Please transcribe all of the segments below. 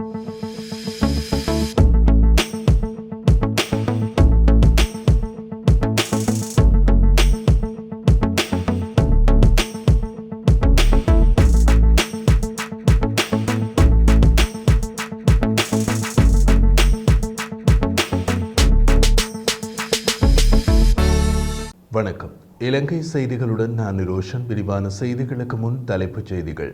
வணக்கம். இலங்கை செய்திகளுடன் நான் நிரோஷன். விரிவான செய்திகளுக்கு முன் தலைப்புச் செய்திகள்.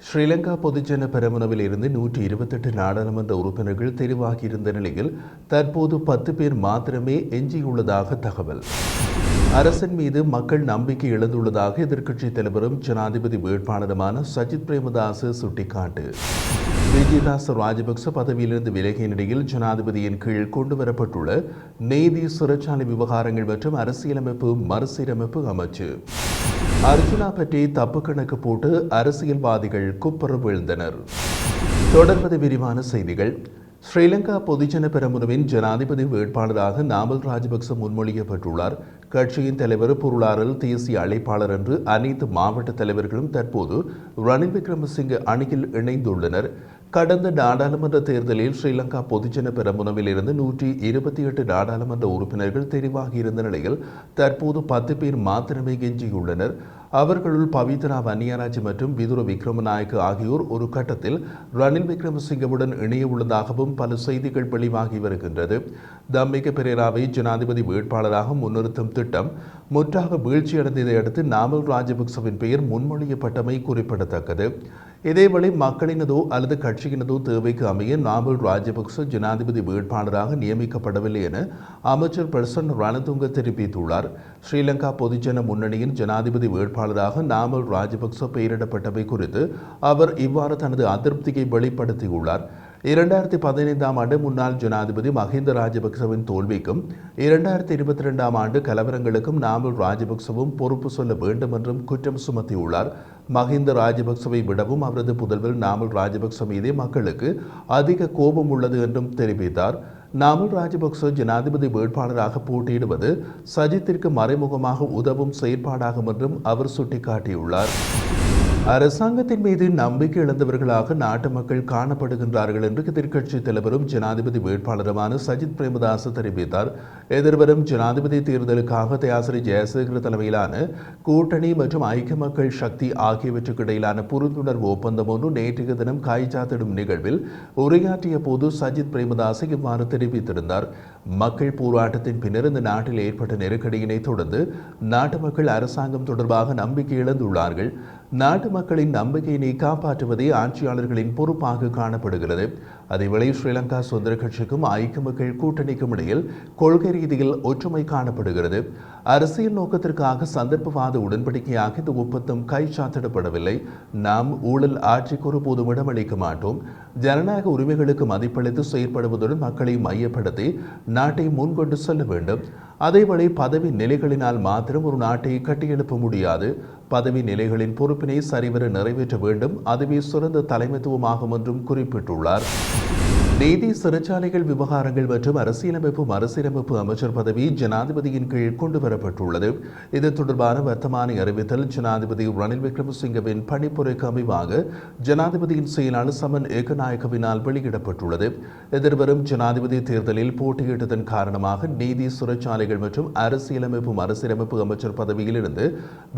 ஸ்ரீலங்கா பொதுஜன பெரமுனவில் இருந்து 128 நாடாளுமன்ற உறுப்பினர்கள் தெரிவாகியிருந்த நிலையில் தற்போது 10 பேர் மாத்திரமே எஞ்சியுள்ளதாக தகவல். அரசின் மீது மக்கள் நம்பிக்கை இழந்துள்ளதாக எதிர்க்கட்சித் தலைவரும் ஜனாதிபதி வேட்பாளருமான சஜித் பிரேமதாச சுட்டிக்காட்டு. விஜயதாச ராஜபக்ச பதவியிலிருந்து விலகிய நிலையில் ஜனாதிபதியின் கீழ் கொண்டுவரப்பட்டுள்ள நீதி, சிறைச்சாலை விவகாரங்கள் மற்றும் அரசியலமைப்பு மறுசீரமைப்பு அமைச்சு. அர்ஜுனா பற்றி தப்பு கணக்கு போட்டு அரசியல்வாதிகள் குப்புற வீழ்ந்தனர். தொடர்வது விரிவான செய்திகள். ஸ்ரீலங்கா பொதுஜன பெரமுனவின் ஜனாதிபதி வேட்பாளராக நாமல் ராஜபக்ச முன்மொழியப்பட்டுள்ளார். கட்சியின் தலைவர், பொருளாளர், தேசிய அழைப்பாளர் என்று அனைத்து மாவட்ட தலைவர்களும் தற்போது ரணில் விக்ரமசிங்க அணியில் இணைந்துள்ளனர். கடந்த நாடாளுமன்ற தேர்தலில் ஸ்ரீலங்கா பொதுஜன பெரமுனவில் இருந்து 128 நாடாளுமன்ற உறுப்பினர்கள் தெரிவாகியிருந்த நிலையில் தற்போது 10 பேர் மாத்திரமே எஞ்சியுள்ளனர். அவர்களுள் பவித்ரா வன்னியராஜ் மற்றும் விதுர விக்ரமநாயக்க ஆகியோர் ஒரு கட்டத்தில் ரணில் விக்ரமசிங்கவுடன் இணைய உள்ளதாகவும் பல செய்திகள் வெளிவாகி வருகின்றது. தம்மிக பெரேராவை ஜனாதிபதி வேட்பாளராக முன்னிறுத்தும் திட்டம் முற்றாக வீழ்ச்சியடைந்ததை அடுத்து நாமல் ராஜபக்சவின் பெயர் முன்மொழியப்பட்டமை குறிப்பிடத்தக்கது. இதேவேளை மக்களினதோ அல்லது கட்சியினதோ தேவைக்கு அமைய நாமல் ராஜபக்ச ஜனாதிபதி வேட்பாளராக நியமிக்கப்படவில்லை என அமைச்சர் பிரசன்ன ரணதுங்க தெரிவித்துள்ளார். ஸ்ரீலங்கா பொதுஜன முன்னணியின் ஜனாதிபதி வேட்பாளராக நாமல் ராஜபக்ச பெயரிடப்பட்டவை குறித்து அவர் இவ்வாறு தனது அதிருப்தியை வெளிப்படுத்தியுள்ளார். 2015ஆம் ஆண்டு முன்னாள் ஜனாதிபதி மஹிந்த ராஜபக்சவின் தோல்விக்கும் 2022ஆம் ஆண்டு கலவரங்களுக்கும் நாமல் ராஜபக்சவும் பொறுப்பு சொல்ல வேண்டும் என்றும் குற்றம் சுமத்தியுள்ளார். மஹிந்த ராஜபக்சவை விடவும் அவரது புதல்வர் நாமல் ராஜபக்ச மீதே மக்களுக்கு அதிக கோபம் உள்ளது என்றும் தெரிவித்தார். நாமல் ராஜபக்ச ஜனாதிபதி வேட்பாளராக போட்டியிடுவது சஜித்திற்கு மறைமுகமாக உதவும் செயற்பாடாகும் என்றும் அவர் சுட்டிக்காட்டியுள்ளார். அரசாங்கத்தின் மீது நம்பிக்கை இழந்தவர்களாக நாட்டு மக்கள் காணப்படுகின்றார்கள் என்று எதிர்க்கட்சித் தலைவரும் ஜனாதிபதி வேட்பாளருமான சஜித் பிரேமதாச தெரிவித்தார். எதிர்வரும் ஜனாதிபதி தேர்தலுக்காக தயாசிரி ஜெயசேகர தலைமையிலான கூட்டணி மற்றும் ஐக்கிய மக்கள் சக்தி ஆகியவற்றுக்கு இடையிலான புரிந்துணர்வு ஒப்பந்தம் ஒன்று நேற்றைய தினம் காய்ச்சாத்திடும் நிகழ்வில் உரையாற்றிய போது சஜித் பிரேமதாச இவ்வாறு தெரிவித்திருந்தார். மக்கள் போராட்டத்தின் பின்னர் இந்த நாட்டில் ஏற்பட்ட நெருக்கடியினை தொடர்ந்து நாட்டு மக்கள் அரசாங்கம் தொடர்பாக நம்பிக்கை இழந்துள்ளார்கள். நாட்டு மக்களின் நம்பிக்கையினை காப்பாற்றுவதே ஆட்சியாளர்களின் பொறுப்பாக காணப்படுகிறது. அதேவேளை ஸ்ரீலங்கா சுதந்திர கட்சிக்கும் ஐக்கிய மக்கள் கூட்டணிக்கும் இடையில் கொள்கை ரீதியில் ஒற்றுமை காணப்படுகிறது. அரசியல் நோக்கத்திற்காக சந்தர்ப்பவாத உடன்படிக்கையாக இந்த ஒப்பந்தம் கைச்சாத்திடப்படவில்லை. நாம் ஊழல் ஆட்சிக்கு ஒருபோதும் இடமளிக்க மாட்டோம். ஜனநாயக உரிமைகளுக்கு மதிப்பளித்து செயற்படுவதுடன் மக்களை மையப்படுத்தி நாட்டை முன்கொண்டு செல்ல வேண்டும். அதேவேளை பதவி நிலைகளினால் மாத்திரம் ஒரு நாட்டை கட்டியெழுப்ப முடியாது. பதவி நிலைகளின் பொறுப்பினை சரிவர நிறைவேற்ற வேண்டும். அதுவே சிறந்த தலைமைத்துவமாகும் என்றும் குறிப்பிட்டுள்ளார். நீதி, சிறைச்சாலைகள் விவகாரங்கள் மற்றும் அரசியலமைப்பு மறுசீரமைப்பு அமைச்சர் பதவி ஜனாதிபதியின் கீழ் கொண்டுவரப்பட்டுள்ளது. இது தொடர்பான வர்த்தமானி அறிவித்தல் ஜனாதிபதி ரணில் விக்ரமசிங்கவின் பணிப்புரைக்கு அமைவாக ஜனாதிபதியின் செயலாளர் சமன் ஏகநாயக்கவினால் வெளியிடப்பட்டுள்ளது. எதிர்வரும் ஜனாதிபதி தேர்தலில் போட்டியிட்டதன் காரணமாக நீதி, சிறைச்சாலைகள் மற்றும் அரசியலமைப்பு மறுசீரமைப்பு அமைச்சர் பதவியிலிருந்து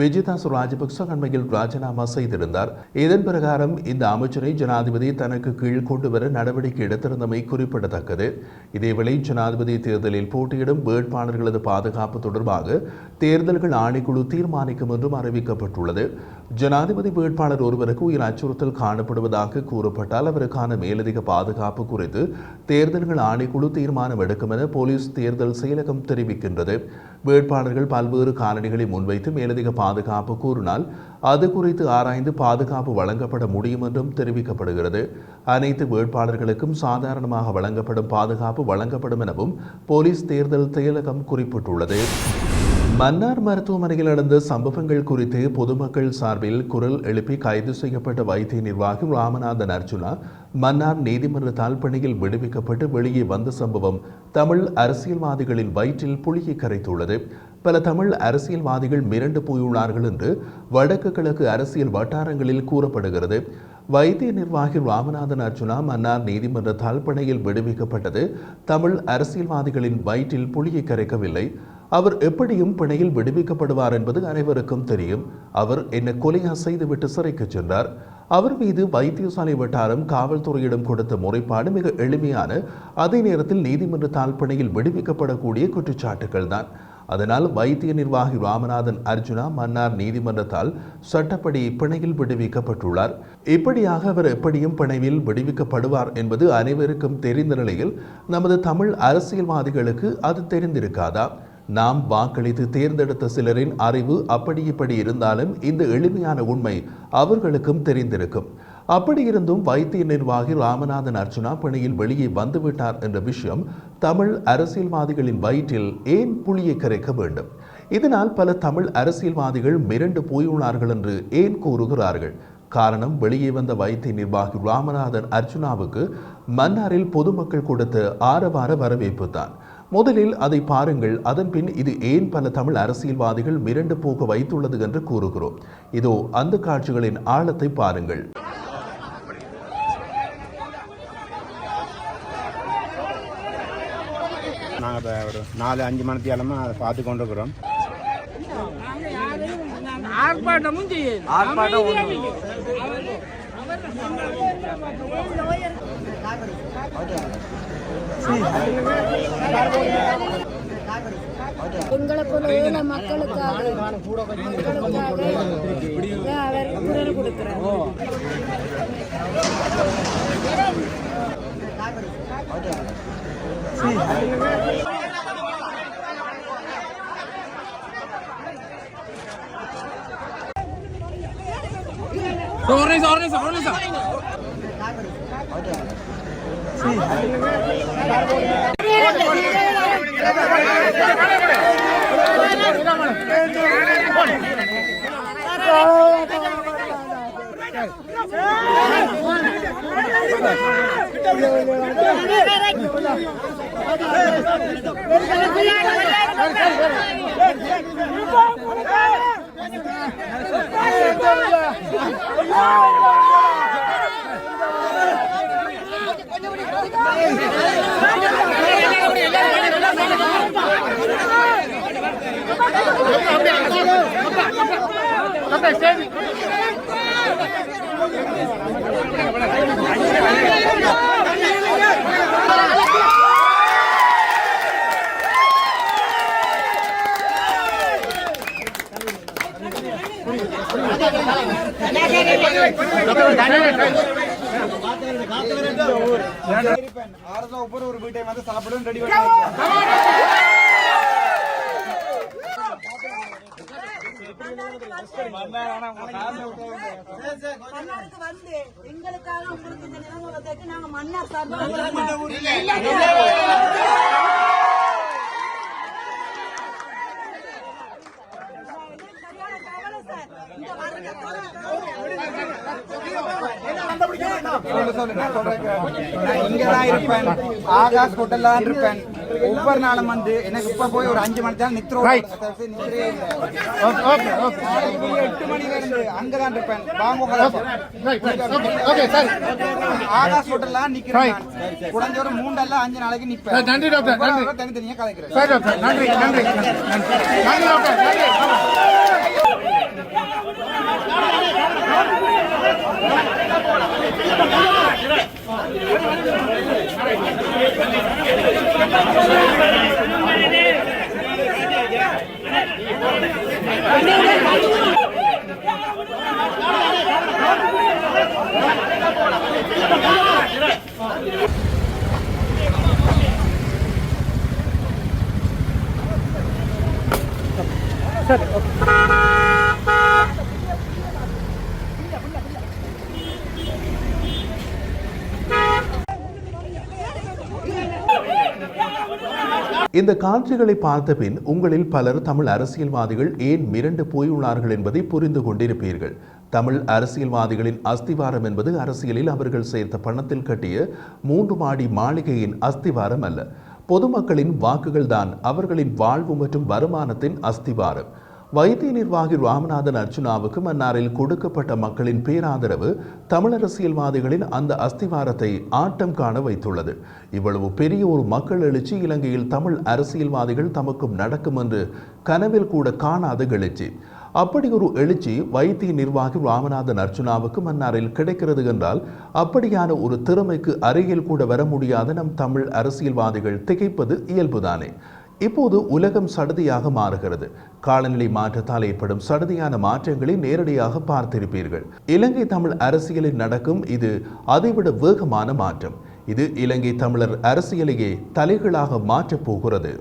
விஜயதாச ராஜபக்ச அண்மையில் ராஜினாமா செய்திருந்தார். இதன் பிரகாரம் இந்த அமைச்சரை ஜனாதிபதி தனக்கு கீழ் கொண்டுவர நடவடிக்கை எடுத்த குறிப்பிடத்தக்கது. இதேவேளை ஜனாதிபதி தேர்தலில் போட்டியிடும் வேட்பாளர்களது பாதுகாப்பு தொடர்பாக தேர்தல்கள் ஆணைக்குழு தீர்மானிக்கும் என்றும் அறிவிக்கப்பட்டுள்ளது. ஜனாதிபதி வேட்பாளர் ஒருவருக்கு உயிர் அச்சுறுத்தல் காணப்படுவதாக கூறப்பட்டால் அவருக்கான மேலதிக பாதுகாப்பு குறித்து தேர்தல்கள் ஆணைக்குழு தீர்மானம் எடுக்கும் என போலீஸ் தேர்தல் செயலகம் தெரிவிக்கின்றது. வேட்பாளர்கள் பல்வேறு காரணிகளை முன்வைத்து மேலதிக பாதுகாப்பு கூறினால் அது குறித்து ஆராய்ந்து பாதுகாப்பு வழங்கப்பட முடியும் என்றும் தெரிவிக்கப்படுகிறது. அனைத்து வேட்பாளர்களுக்கும் சாதாரணமாக வழங்கப்படும் பாதுகாப்பு வழங்கப்படும் எனவும் போலீஸ் தேர்தல் செயலகம் குறிப்பிட்டுள்ளது. மன்னார் மருத்துவமனையில் நடந்த சம்பவங்கள் குறித்து பொதுமக்கள் சார்பில் குரல் எழுப்பி கைது செய்யப்பட்ட வைத்திய நிர்வாகி ராமநாதன் அர்ஜுனா மன்னார் நீதிமன்றத்தால் பணியில் விடுவிக்கப்பட்டு வெளியே வந்த சம்பவம் தமிழ் அரசியல்வாதிகளின் வயிற்றில் புளியை கரைத்துள்ளது. பல தமிழ் அரசியல்வாதிகள் மிரண்டு போயுள்ளார்கள் என்று வடக்கு கிழக்கு அரசியல் வட்டாரங்களில் கூறப்படுகிறது. வைத்திய நிர்வாகி ராமநாதன் அர்ச்சுனா மன்னார் நீதிமன்றத்தால் பிணையில் விடுவிக்கப்பட்டது தமிழ் அரசியல்வாதிகளின் வயிற்றில் புளியை கரைக்கவில்லை. அவர் எப்படியும் பிணையில் விடுவிக்கப்படுவார் என்பது அனைவருக்கும் தெரியும். அவர் என்ன கொலையா செய்துவிட்டு சிறைக்கு சென்றார். அவர் மீது வைத்தியசாலை வட்டாரம் காவல்துறையிடம் கொடுத்த முறைப்பாடு மிக எளிமையான, அதே நேரத்தில் நீதிமன்றத்தால் பிணையில் விடுவிக்கப்படக்கூடிய குற்றச்சாட்டுகள் தான். அதனால் வைத்திய நிர்வாகி ராமநாதன் அர்ச்சுனா மன்னார் நீதிமன்றத்தால் சட்டப்படி பிணையில் விடுவிக்கப்பட்டுள்ளார். இப்படியாக அவர் எப்படியும் பிணையில் விடுவிக்கப்படுவார் என்பது அனைவருக்கும் தெரிந்த நிலையில் நமது தமிழ் அரசியல்வாதிகளுக்கு அது தெரிந்திருக்காதா? நாம் வாக்களித்து தேர்ந்தெடுத்த சிலரின் அறிவு அப்படி இப்படி இருந்தாலும் இந்த எளிமையான உண்மை அவர்களுக்கும் தெரிந்திருக்கும். அப்படி இருந்தும் வைத்திய நிர்வாகி ராமநாதன் அர்ச்சுனா பிணையில் வெளியே வந்துவிட்டார் என்ற விஷயம் தமிழ் அரசியல்வாதிகளின் வயிற்றில் ஏன் புளியை கரைக்க வேண்டும்? இதனால் பல தமிழ் அரசியல்வாதிகள் மிரண்டு போயுள்ளார்கள் என்று ஏன் கூறுகிறார்கள்? காரணம், வெளியே வந்த வைத்திய நிர்வாகி ராமநாதன் அர்ச்சுனாவுக்கு மன்னாரில் பொதுமக்கள் கொடுத்த ஆரவார வரவேற்பு தான். முதலில் அதை பாருங்கள், அதன் பின் இது ஏன் பல தமிழ் அரசியல்வாதிகள் மிரண்டு போக வைத்துள்ளது என்று கூறுகிறோம். இதோ அந்த காட்சிகளின் ஆழத்தை பாருங்கள். நாங்கள் ஒரு 4-5 மணித்தியாலமாக அதை பார்த்து கொண்டு இருக்கிறோம். எங்களை போல ஏழை மக்களுக்காக அவர் குரல் கொடுக்கிறார். ஒரு வீட்டை வந்து சாப்பிடும் ரெடி வந்து எங்களுக்காக உங்களுக்கு இந்த நிலைமை நாங்க மன்னார் சார்பாக இங்கதான் இருப்பேன், ஆகாஷ் ஹோட்டல்ல இருப்பேன். ஒவ்வொரு நாளும் வந்து எனக்கு இப்ப போய் ஒரு 5 மணி தான் நித்திரம் 8 மணில இருந்து அங்கதான் இருப்பேன். ஆகாஷ் ஹோட்டல்ல நிக்கிறேன். குறைஞ்ச ஒரு 3-5 நாளைக்கு நிப்பேன். நன்றி டாக்டர், நன்றி. தனித்தனியா கலைக்கிறேன். நன்றி நன்றி நன்றி டாக்டர், நன்றி. இந்த காட்சிகளை பார்த்த பின் உங்களில் பலர் தமிழ் அரசியல்வாதிகள் ஏன் மிரண்டு போயுள்ளார்கள் என்பதை புரிந்து கொண்டிருப்பீர்கள். தமிழ் அரசியல்வாதிகளின் அஸ்திவாரம் என்பது அரசியலில் அவர்கள் சேர்த்த பணத்தில் கட்டிய 3 மாடி மாளிகையின் அஸ்திவாரம் அல்ல. பொதுமக்களின் வாக்குகள் தான் அவர்களின் வாழ்வு மற்றும் வருமானத்தின் அஸ்திவாரம். வைத்திய நிர்வாகி ராமநாதன் அர்ச்சுனாவுக்கு மன்னாரில் கொடுக்கப்பட்ட மக்களின் பேராதரவு தமிழ் அரசியல்வாதிகளின் அந்த அஸ்திவாரத்தை ஆட்டம் காண வைத்துள்ளது. இவ்வளவு பெரிய ஒரு மக்கள் எழுச்சி இலங்கையில் தமிழ் அரசியல்வாதிகள் தமக்கும் நடக்கும் என்று கனவில் கூட காணாத எழுச்சி. அப்படி ஒரு எழுச்சி வைத்திய நிர்வாகி ராமநாதன் அர்ச்சுனாவுக்கு மன்னாரில் கிடைக்கிறது என்றால் அப்படியான ஒரு திறமைக்கு அருகில் கூட வர முடியாத நம் தமிழ் அரசியல்வாதிகள் திகைப்பது இயல்புதானே. இப்போது உலகம் சடுதியாக மாறுகிறது. காலநிலை மாற்றத்தால் ஏற்படும் சடுதியான மாற்றங்களை நேரடியாக பார்த்திருப்பீர்கள். இலங்கை தமிழ் அரசியலில் நடக்கும் இது அதைவிட வேகமான மாற்றம். இது இலங்கை தமிழர் அரசியலையே தலைகளாக மாற்றப் போகிறது.